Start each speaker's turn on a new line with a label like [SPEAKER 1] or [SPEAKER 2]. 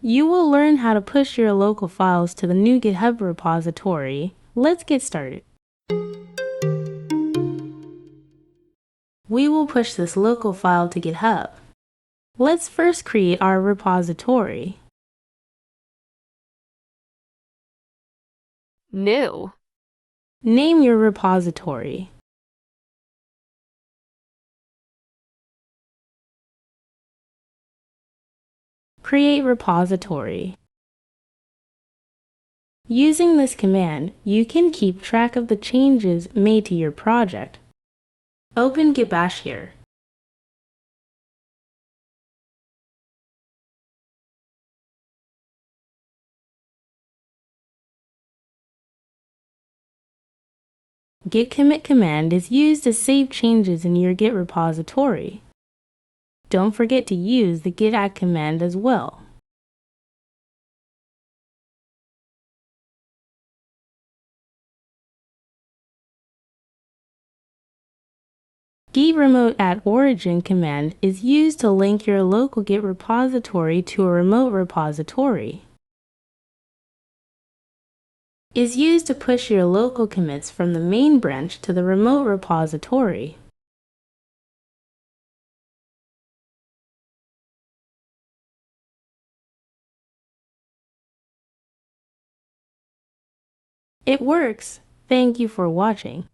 [SPEAKER 1] You will learn how to push your local files to the new GitHub repository. Let's get started. We will push this local file to GitHub. Let's first create our repository.
[SPEAKER 2] New.
[SPEAKER 1] Name your repository. Create repository. Using this command, you can keep track of the changes made to your project. Open Git Bash here. Git commit command is used to save changes in your Git repository. Don't forget to use the git add command as well. Git remote at origin command is used to link your local Git repository to a remote repository. Is used to push your local commits from the main branch to the remote repository. It works! Thank you for watching.